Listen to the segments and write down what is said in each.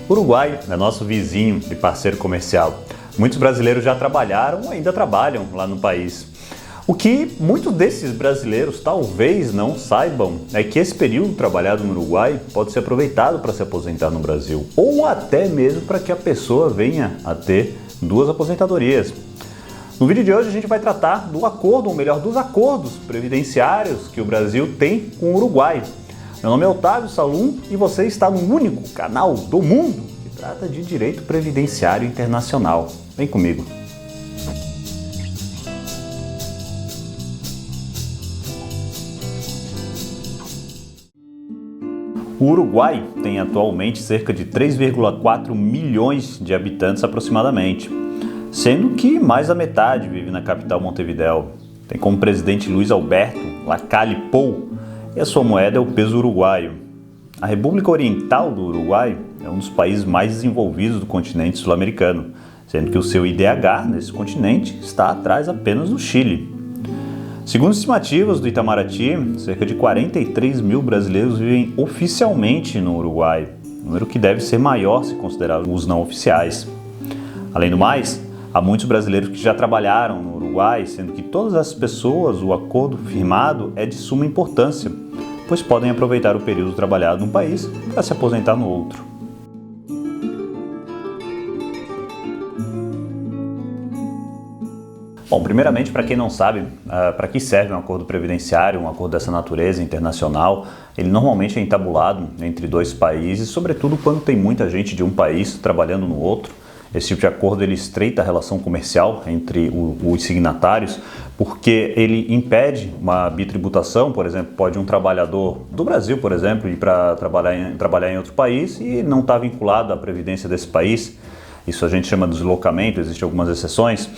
O Uruguai é nosso vizinho e parceiro comercial. Muitos brasileiros já trabalharam ou ainda trabalham lá no país. O que muitos desses brasileiros talvez não saibam é que esse período trabalhado no Uruguai pode ser aproveitado para se aposentar no Brasil, ou até mesmo para que a pessoa venha a ter duas aposentadorias. No vídeo de hoje a gente vai tratar do acordo, ou melhor, dos acordos previdenciários que o Brasil tem com o Uruguai. Meu nome é Otávio Salum e você está no único canal do mundo que trata de direito previdenciário internacional. Vem comigo. O Uruguai tem atualmente cerca de 3,4 milhões de habitantes aproximadamente, sendo que mais da metade vive na capital Montevidéu. Tem como presidente Luiz Alberto Lacalle Pou e a sua moeda é o peso uruguaio. A República Oriental do Uruguai é um dos países mais desenvolvidos do continente sul-americano, sendo que o seu IDH nesse continente está atrás apenas do Chile. Segundo estimativas do Itamaraty, cerca de 43 mil brasileiros vivem oficialmente no Uruguai, número que deve ser maior se considerar os não oficiais. Além do mais, há muitos brasileiros que já trabalharam no Uruguai, sendo que todas essas pessoas, o acordo firmado é de suma importância, pois podem aproveitar o período trabalhado num país para se aposentar no outro. Bom, primeiramente, para quem não sabe, para que serve um acordo previdenciário, um acordo dessa natureza internacional, ele normalmente é entabulado entre dois países, sobretudo quando tem muita gente de um país trabalhando no outro. Esse tipo de acordo ele estreita a relação comercial entre os signatários, porque ele impede uma bitributação. Por exemplo, pode um trabalhador do Brasil, por exemplo, ir para trabalhar em outro país e não estar vinculado à previdência desse país. Isso a gente chama de deslocamento, existem algumas exceções.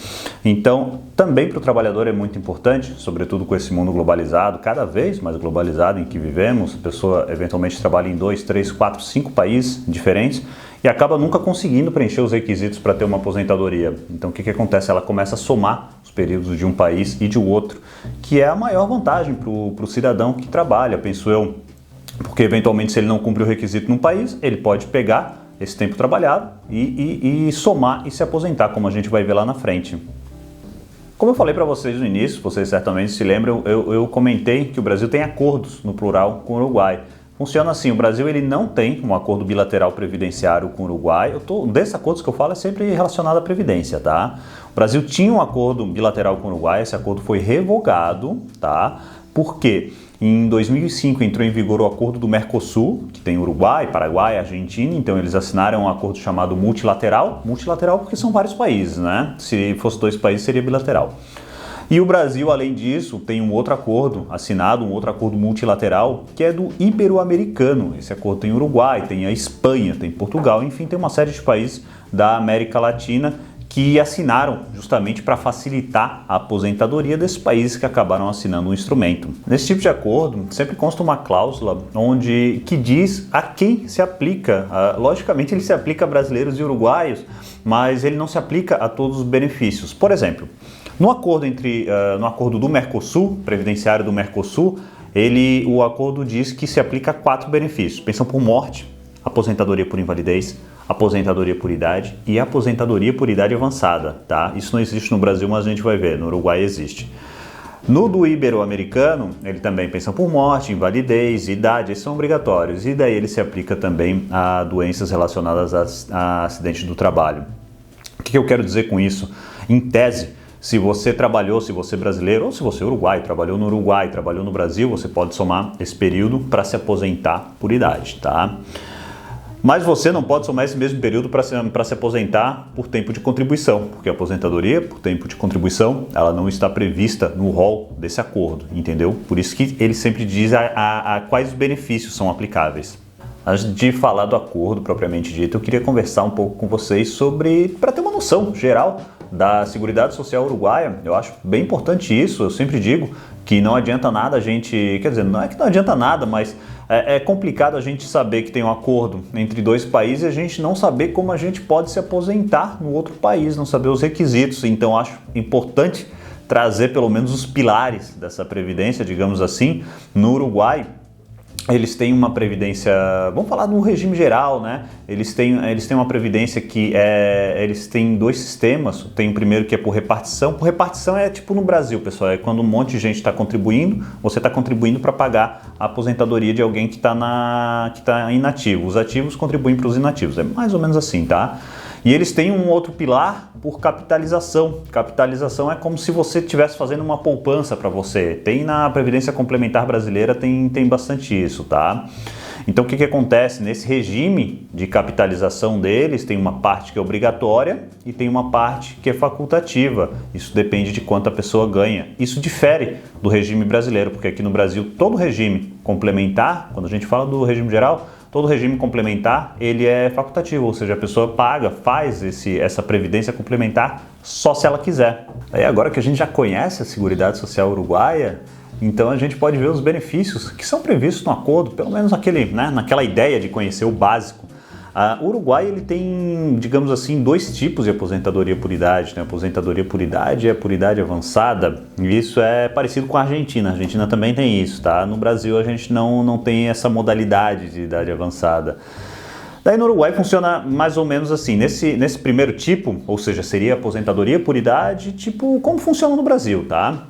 Então, também para o trabalhador é muito importante, sobretudo com esse mundo globalizado, cada vez mais globalizado em que vivemos. A pessoa eventualmente trabalha em 2, 3, 4, 5 países diferentes e acaba nunca conseguindo preencher os requisitos para ter uma aposentadoria. Então, o que acontece? Ela começa a somar os períodos de um país e de outro, que é a maior vantagem para o cidadão que trabalha, penso eu, porque eventualmente se ele não cumpre o requisito num país, ele pode pegar esse tempo trabalhado e somar e se aposentar, como a gente vai ver lá na frente. Como eu falei para vocês no início, vocês certamente se lembram, eu comentei que o Brasil tem acordos, no plural, com o Uruguai. Funciona assim, o Brasil ele não tem um acordo bilateral previdenciário com o Uruguai. Desses acordos que eu falo é sempre relacionado à previdência, tá? O Brasil tinha um acordo bilateral com o Uruguai, esse acordo foi revogado, tá? Por quê? Em 2005 entrou em vigor o acordo do Mercosul, que tem Uruguai, Paraguai, Argentina, então eles assinaram um acordo chamado multilateral. Multilateral porque são vários países, né? Se fosse 2 países seria bilateral. E o Brasil, além disso, tem um outro acordo assinado, um outro acordo multilateral, que é do Ibero-Americano. Esse acordo tem Uruguai, tem a Espanha, tem Portugal, enfim, tem uma série de países da América Latina que assinaram justamente para facilitar a aposentadoria desses países que acabaram assinando um instrumento. Nesse tipo de acordo, sempre consta uma cláusula que diz a quem se aplica. Logicamente, ele se aplica a brasileiros e uruguaios, mas ele não se aplica a todos os benefícios. Por exemplo, no acordo do Mercosul, previdenciário do Mercosul, o acordo diz que se aplica a 4 benefícios: pensão por morte, aposentadoria por invalidez, aposentadoria por idade e aposentadoria por idade avançada, tá? Isso não existe no Brasil, mas a gente vai ver, no Uruguai existe. No do Ibero-Americano, ele também pensão por morte, invalidez, idade, esses são obrigatórios. E daí ele se aplica também a doenças relacionadas a acidentes do trabalho. O que eu quero dizer com isso? Em tese, se você trabalhou, se você é brasileiro ou se você é uruguaio, trabalhou no Uruguai, trabalhou no Brasil, você pode somar esse período para se aposentar por idade, tá? Mas você não pode somar esse mesmo período para se aposentar por tempo de contribuição, porque a aposentadoria por tempo de contribuição ela não está prevista no rol desse acordo, entendeu? Por isso que ele sempre diz a quais os benefícios são aplicáveis. Antes de falar do acordo propriamente dito, eu queria conversar um pouco com vocês para ter uma noção geral da Seguridade Social Uruguaia. Eu acho bem importante isso, eu sempre digo que não adianta nada a gente, quer dizer, não é que não adianta nada, mas é complicado a gente saber que tem um acordo entre 2 países e a gente não saber como a gente pode se aposentar no outro país, não saber os requisitos. Então acho importante trazer pelo menos os pilares dessa previdência, digamos assim. No Uruguai, eles têm uma previdência, vamos falar do regime geral, né? Eles têm uma previdência que eles têm dois sistemas. Tem o primeiro que é por repartição. Por repartição é tipo no Brasil, pessoal, é quando um monte de gente está contribuindo, você está contribuindo para pagar a aposentadoria de alguém que está inativo. Os ativos contribuem para os inativos, é mais ou menos assim, tá? E eles têm um outro pilar por capitalização. Capitalização é como se você estivesse fazendo uma poupança para você. Tem na Previdência Complementar Brasileira, tem bastante isso, tá? Então o que acontece? Nesse regime de capitalização deles, tem uma parte que é obrigatória e tem uma parte que é facultativa. Isso depende de quanto a pessoa ganha. Isso difere do regime brasileiro, porque aqui no Brasil todo regime complementar, quando a gente fala do regime geral, todo regime complementar, ele é facultativo, ou seja, a pessoa faz essa previdência complementar só se ela quiser. Aí agora que a gente já conhece a Seguridade Social Uruguaia, então a gente pode ver os benefícios que são previstos no acordo, pelo menos naquela ideia de conhecer o básico. O Uruguai ele tem, digamos assim, dois tipos de aposentadoria por idade, né? Aposentadoria por idade e a por idade avançada. E isso é parecido com a Argentina. A Argentina também tem isso, tá? No Brasil a gente não tem essa modalidade de idade avançada. Daí no Uruguai funciona mais ou menos assim. Nesse primeiro tipo, ou seja, seria aposentadoria por idade, tipo como funciona no Brasil, tá?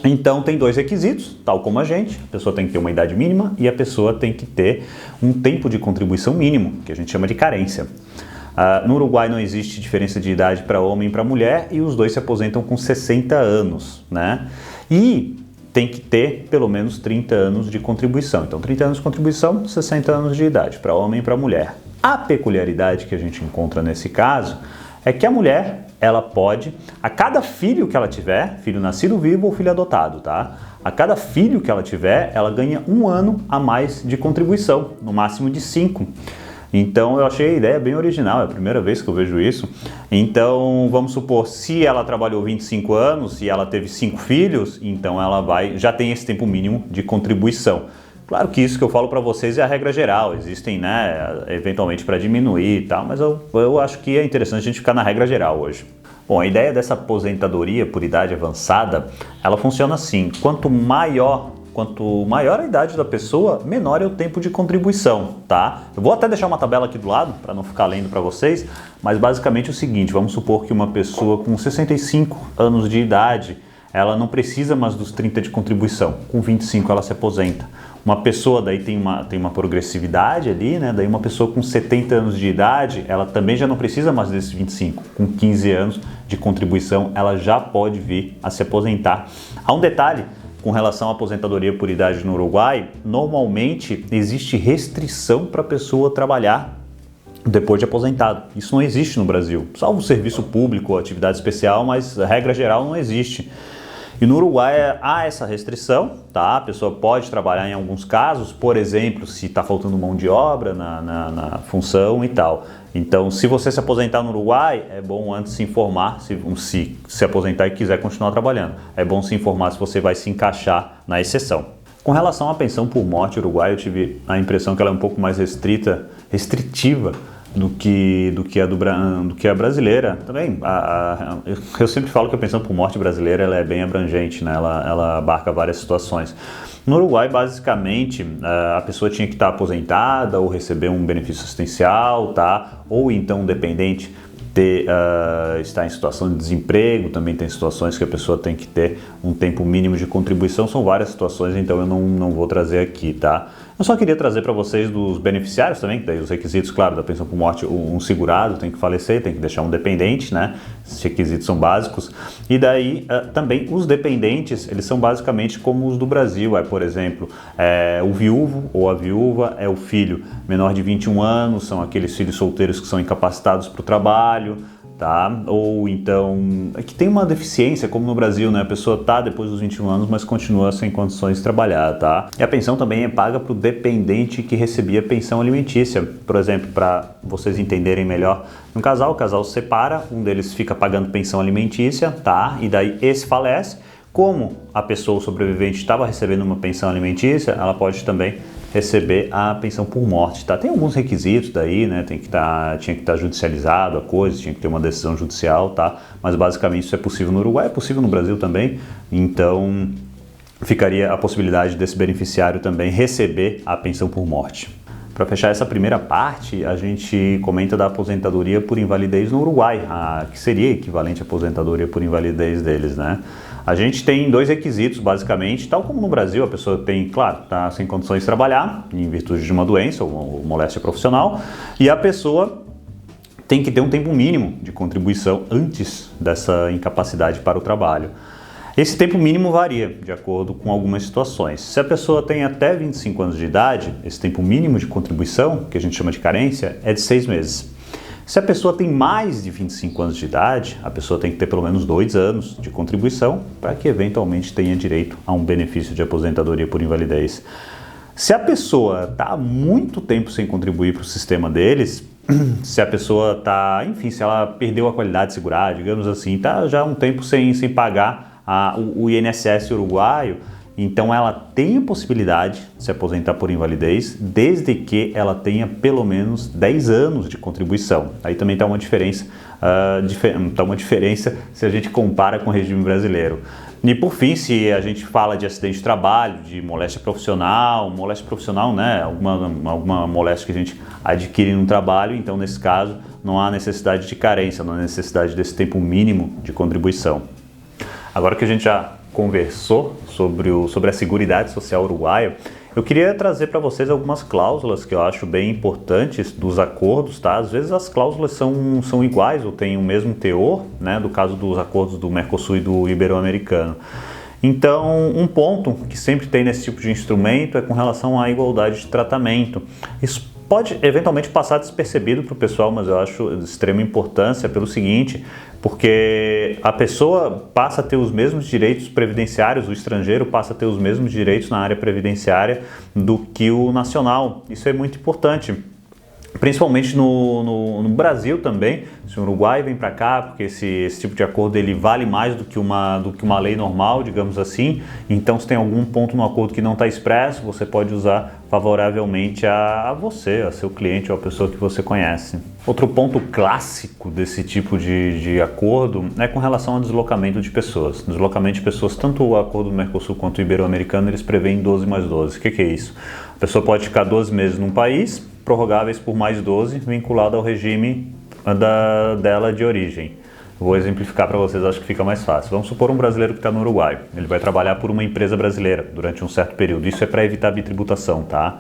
Então tem dois requisitos, tal como a pessoa tem que ter uma idade mínima e a pessoa tem que ter um tempo de contribuição mínimo, que a gente chama de carência. No Uruguai não existe diferença de idade para homem e para mulher e os dois se aposentam com 60 anos, né? E tem que ter pelo menos 30 anos de contribuição. Então 30 anos de contribuição, 60 anos de idade para homem e para mulher. A peculiaridade que a gente encontra nesse caso é que a mulher, ela pode, a cada filho que ela tiver, filho nascido vivo ou filho adotado, tá? A cada filho que ela tiver, ela ganha 1 ano a mais de contribuição, no máximo de 5. Então eu achei a ideia bem original, é a primeira vez que eu vejo isso. Então vamos supor, se ela trabalhou 25 anos e ela teve 5 filhos, então ela já tem esse tempo mínimo de contribuição. Claro que isso que eu falo para vocês é a regra geral, existem, né, eventualmente para diminuir e tal, mas eu acho que é interessante a gente ficar na regra geral hoje. Bom, a ideia dessa aposentadoria por idade avançada, ela funciona assim, quanto maior a idade da pessoa, menor é o tempo de contribuição, tá? Eu vou até deixar uma tabela aqui do lado, para não ficar lendo para vocês, mas basicamente é o seguinte, vamos supor que uma pessoa com 65 anos de idade, ela não precisa mais dos 30 de contribuição, com 25 ela se aposenta. Uma pessoa daí tem uma progressividade ali, né? Daí uma pessoa com 70 anos de idade, ela também já não precisa mais desses 25. Com 15 anos de contribuição, ela já pode vir a se aposentar. Há um detalhe com relação à aposentadoria por idade no Uruguai, normalmente existe restrição para a pessoa trabalhar depois de aposentado. Isso não existe no Brasil, salvo serviço público ou atividade especial, mas a regra geral não existe. E no Uruguai há essa restrição, tá? A pessoa pode trabalhar em alguns casos, por exemplo, se está faltando mão de obra na função e tal. Então, se você se aposentar no Uruguai, é bom antes se informar, se aposentar e quiser continuar trabalhando. É bom se informar se você vai se encaixar na exceção. Com relação à pensão por morte uruguaia, eu tive a impressão que ela é um pouco mais restritiva do que a brasileira. Também, eu sempre falo que a pensão por morte brasileira ela é bem abrangente, né? Ela abarca várias situações. No Uruguai, basicamente, a pessoa tinha que estar aposentada ou receber um benefício assistencial, tá? Ou então dependente estar em situação de desemprego, também tem situações que a pessoa tem que ter um tempo mínimo de contribuição, são várias situações, então eu não vou trazer aqui, tá? Eu só queria trazer para vocês dos beneficiários também, daí os requisitos, claro, da pensão por morte, um segurado tem que falecer, tem que deixar um dependente, né? Esses requisitos são básicos. E daí também os dependentes, eles são basicamente como os do Brasil, por exemplo, o viúvo ou a viúva é o filho menor de 21 anos, são aqueles filhos solteiros que são incapacitados para o trabalho, tá? Ou então, que tem uma deficiência, como no Brasil, né? A pessoa tá depois dos 21 anos, mas continua sem condições de trabalhar, tá? E a pensão também é paga para o dependente que recebia pensão alimentícia. Por exemplo, para vocês entenderem melhor, o casal se separa, um deles fica pagando pensão alimentícia, tá? E daí esse falece. Como a pessoa sobrevivente estava recebendo uma pensão alimentícia, ela pode também receber a pensão por morte, tá? Tem alguns requisitos daí, né? Tinha que estar judicializado a coisa, tinha que ter uma decisão judicial, tá? Mas basicamente isso é possível no Uruguai, é possível no Brasil também. Então, ficaria a possibilidade desse beneficiário também receber a pensão por morte. Para fechar essa primeira parte, a gente comenta da aposentadoria por invalidez no Uruguai, que seria equivalente à aposentadoria por invalidez deles, né? A gente tem dois requisitos, basicamente, tal como no Brasil, a pessoa tem, claro, está sem condições de trabalhar, em virtude de uma doença ou moléstia profissional, e a pessoa tem que ter um tempo mínimo de contribuição antes dessa incapacidade para o trabalho. Esse tempo mínimo varia de acordo com algumas situações. Se a pessoa tem até 25 anos de idade, esse tempo mínimo de contribuição, que a gente chama de carência, é de 6 meses. Se a pessoa tem mais de 25 anos de idade, a pessoa tem que ter pelo menos 2 anos de contribuição para que eventualmente tenha direito a um benefício de aposentadoria por invalidez. Se a pessoa está há muito tempo sem contribuir para o sistema deles, se a pessoa está, enfim, se ela perdeu a qualidade de segurado, digamos assim, está já há um tempo sem pagar o INSS uruguaio, então ela tem a possibilidade de se aposentar por invalidez, desde que ela tenha pelo menos 10 anos de contribuição. Aí também está uma diferença, se a gente compara com o regime brasileiro. E por fim, se a gente fala de acidente de trabalho, de moléstia profissional, né, alguma moléstia que a gente adquire no trabalho, então nesse caso não há necessidade de carência, não há necessidade desse tempo mínimo de contribuição. Agora que a gente já conversou sobre a Seguridade Social uruguaia, eu queria trazer para vocês algumas cláusulas que eu acho bem importantes dos acordos, tá? Às vezes as cláusulas são iguais ou têm o mesmo teor, né? Do caso dos acordos do Mercosul e do Ibero-Americano. Então, um ponto que sempre tem nesse tipo de instrumento é com relação à igualdade de tratamento. Isso pode eventualmente passar despercebido para o pessoal, mas eu acho de extrema importância pelo seguinte, porque a pessoa passa a ter os mesmos direitos previdenciários, o estrangeiro passa a ter os mesmos direitos na área previdenciária do que o nacional. Isso é muito importante. Principalmente no Brasil também, se o Uruguai vem para cá, porque esse tipo de acordo ele vale mais do que uma lei normal, digamos assim. Então, se tem algum ponto no acordo que não está expresso, você pode usar favoravelmente a você, a seu cliente ou a pessoa que você conhece. Outro ponto clássico desse tipo de acordo é com relação ao deslocamento de pessoas. Deslocamento de pessoas, tanto o acordo do Mercosul quanto o Ibero-Americano, eles prevêem 12 mais 12. O que é isso? A pessoa pode ficar 12 meses num país, prorrogáveis por mais 12, vinculado ao regime dela de origem. Vou exemplificar para vocês, acho que fica mais fácil. Vamos supor um brasileiro que está no Uruguai. Ele vai trabalhar por uma empresa brasileira durante um certo período. Isso é para evitar bitributação, tá?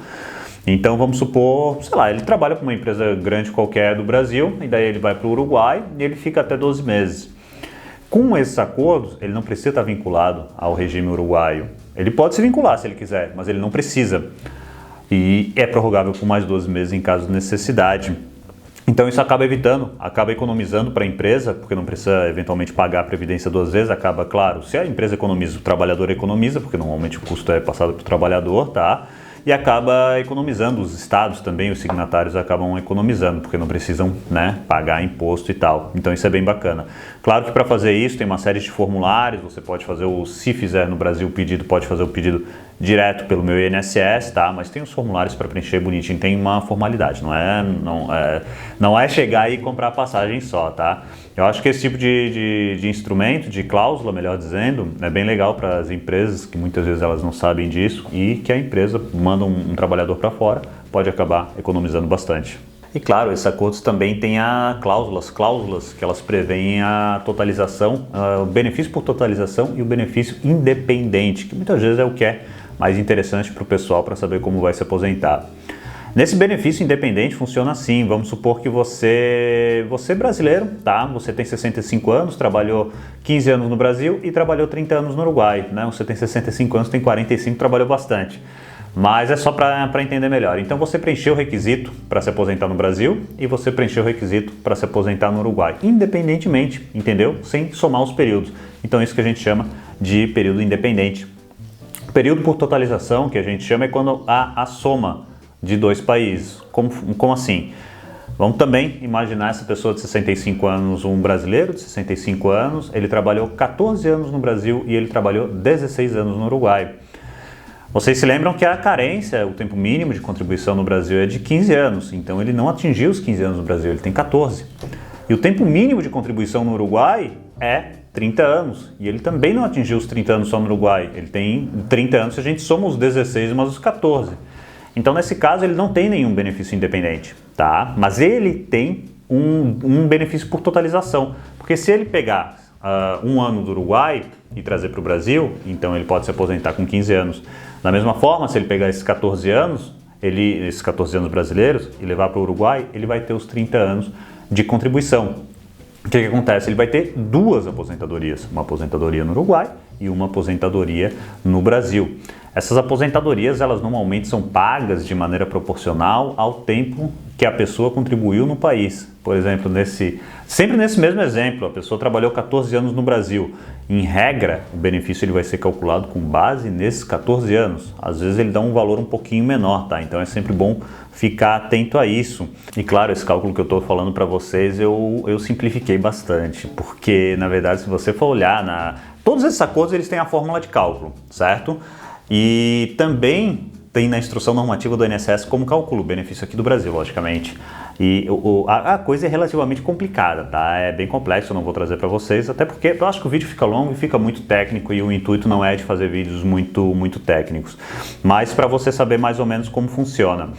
Então vamos supor, sei lá, ele trabalha para uma empresa grande qualquer do Brasil, e daí ele vai para o Uruguai e ele fica até 12 meses. Com esses acordos, ele não precisa estar vinculado ao regime uruguaio. Ele pode se vincular se ele quiser, mas ele não precisa. E é prorrogável por mais 12 meses em caso de necessidade. Então isso acaba economizando para a empresa, porque não precisa eventualmente pagar a previdência 2 vezes, acaba, claro, se a empresa economiza, o trabalhador economiza, porque normalmente o custo é passado para o trabalhador, tá? E acaba economizando, os estados também, os signatários acabam economizando, porque não precisam, né, pagar imposto e tal. Então isso é bem bacana. Claro que para fazer isso tem uma série de formulários, você pode fazer, se fizer no Brasil o pedido, pode fazer o pedido direto pelo meu INSS, tá? Mas tem os formulários para preencher bonitinho, tem uma formalidade, não é chegar e comprar passagem só, tá? Eu acho que esse tipo de instrumento, de cláusula, melhor dizendo, é bem legal para as empresas, que muitas vezes elas não sabem disso, e que a empresa manda um trabalhador para fora, pode acabar economizando bastante. E claro, esses acordos também têm cláusulas que elas prevêem a totalização, o benefício por totalização e o benefício independente, que muitas vezes é o que é mais interessante para o pessoal para saber como vai se aposentar. Nesse benefício independente funciona assim, vamos supor que você é brasileiro, tá? Você tem 65 anos, trabalhou 15 anos no Brasil e trabalhou 30 anos no Uruguai, né? Você tem 65 anos, tem 45, trabalhou bastante. Mas é só para entender melhor. Então você preencheu o requisito para se aposentar no Brasil e você preencheu o requisito para se aposentar no Uruguai, independentemente, entendeu? Sem somar os períodos. Então isso que a gente chama de período independente. O período por totalização, que a gente chama, é quando há a soma de 2 países. Como assim? Vamos também imaginar essa pessoa de 65 anos, um brasileiro de 65 anos, ele trabalhou 14 anos no Brasil e ele trabalhou 16 anos no Uruguai. Vocês se lembram que a carência, o tempo mínimo de contribuição no Brasil é de 15 anos, então ele não atingiu os 15 anos no Brasil, ele tem 14. E o tempo mínimo de contribuição no Uruguai é 30 anos. E ele também não atingiu os 30 anos só no Uruguai. Ele tem 30 anos se a gente soma os 16 mais os 14. Então, nesse caso, ele não tem nenhum benefício independente, tá? Mas ele tem um benefício por totalização. Porque se ele pegar um ano do Uruguai e trazer para o Brasil, então ele pode se aposentar com 15 anos. Da mesma forma, se ele pegar esses 14 anos, esses 14 anos brasileiros, e levar para o Uruguai, ele vai ter os 30 anos de contribuição. O que acontece? Ele vai ter duas aposentadorias, uma aposentadoria no Uruguai e uma aposentadoria no Brasil. Essas aposentadorias, elas normalmente são pagas de maneira proporcional ao tempo que a pessoa contribuiu no país. Por exemplo, sempre nesse mesmo exemplo, a pessoa trabalhou 14 anos no Brasil. Em regra, o benefício ele vai ser calculado com base nesses 14 anos. Às vezes ele dá um valor um pouquinho menor, tá? Então é sempre bom ficar atento a isso. E claro, esse cálculo que eu estou falando para vocês, eu simplifiquei bastante, porque na verdade, se você for olhar todos esses acordos, eles têm a fórmula de cálculo, certo? E também tem na instrução normativa do INSS como calcula o benefício aqui do Brasil, logicamente. E a coisa é relativamente complicada, tá? É bem complexo, eu não vou trazer para vocês, até porque eu acho que o vídeo fica longo e fica muito técnico e o intuito não é de fazer vídeos muito técnicos. Mas para você saber mais ou menos como funciona.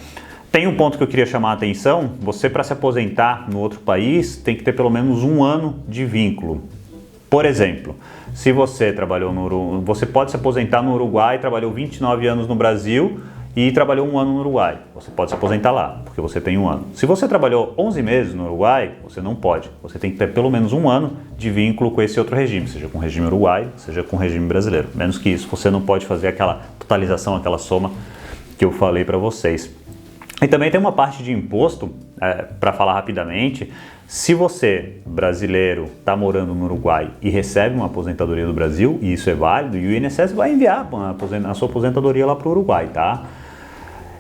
Tem um ponto que eu queria chamar a atenção: você, para se aposentar no outro país, tem que ter pelo menos um ano de vínculo. Por exemplo, se você trabalhou você pode se aposentar no Uruguai, trabalhou 29 anos no Brasil e trabalhou um ano no Uruguai. Você pode se aposentar lá, porque você tem um ano. Se você trabalhou 11 meses no Uruguai, você não pode. Você tem que ter pelo menos um ano de vínculo com esse outro regime, seja com o regime uruguaio, seja com o regime brasileiro. Menos que isso, você não pode fazer aquela totalização, aquela soma que eu falei para vocês. E também tem uma parte de imposto, para falar rapidamente. Se você, brasileiro, está morando no Uruguai e recebe uma aposentadoria do Brasil, e isso é válido, e o INSS vai enviar a sua aposentadoria lá para o Uruguai, tá?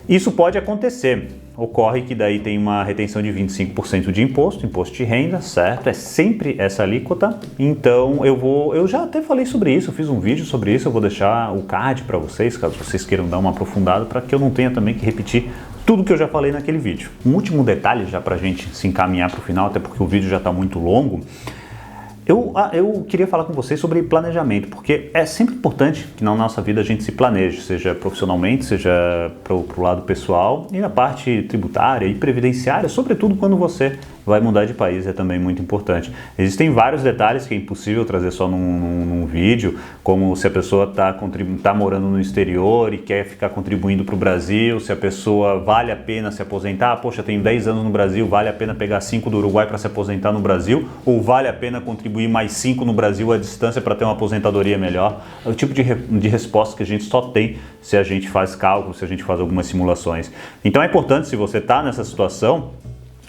Isso pode acontecer. Ocorre que daí tem uma retenção de 25% de imposto de renda, certo? É sempre essa alíquota. Então eu já até falei sobre isso, eu fiz um vídeo sobre isso, eu vou deixar o card para vocês, caso vocês queiram dar uma aprofundada, para que eu não tenha também que repetir tudo que eu já falei naquele vídeo. Um último detalhe, já para a gente se encaminhar para o final, até porque o vídeo já está muito longo. Eu queria falar com vocês sobre planejamento, porque é sempre importante que na nossa vida a gente se planeje, seja profissionalmente, seja para o lado pessoal, e na parte tributária e previdenciária, sobretudo quando você vai mudar de país, é também muito importante. Existem vários detalhes que é impossível trazer só num vídeo, como se a pessoa tá morando no exterior e quer ficar contribuindo para o Brasil, se a pessoa vale a pena se aposentar, poxa, tenho 10 anos no Brasil, vale a pena pegar 5 do Uruguai para se aposentar no Brasil, ou vale a pena contribuir mais 5 no Brasil à distância para ter uma aposentadoria melhor? É o tipo de resposta que a gente só tem se a gente faz cálculos, se a gente faz algumas simulações. Então é importante, se você está nessa situação,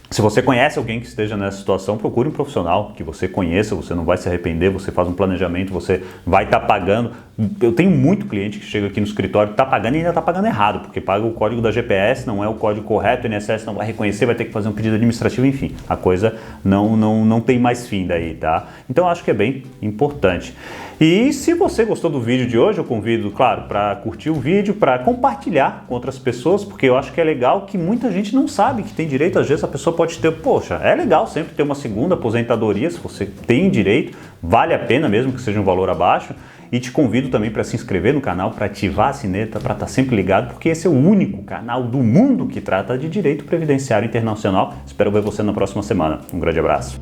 se você conhece alguém que esteja nessa situação, procure um profissional que você conheça, você não vai se arrepender, você faz um planejamento, você vai estar pagando. Eu tenho muito cliente que chega aqui no escritório, está pagando e ainda está pagando errado, porque paga o código da GPS, não é o código correto, o INSS não vai reconhecer, vai ter que fazer um pedido administrativo, enfim, a coisa não tem mais fim daí, tá? Então eu acho que é bem importante. E se você gostou do vídeo de hoje, eu convido, claro, para curtir o vídeo, para compartilhar com outras pessoas, porque eu acho que é legal que muita gente não sabe que tem direito. Às vezes a pessoa pode ter, poxa, é legal sempre ter uma segunda aposentadoria, se você tem direito, vale a pena mesmo que seja um valor abaixo. E te convido também para se inscrever no canal, para ativar a sineta, para estar sempre ligado, porque esse é o único canal do mundo que trata de direito previdenciário internacional. Espero ver você na próxima semana. Um grande abraço.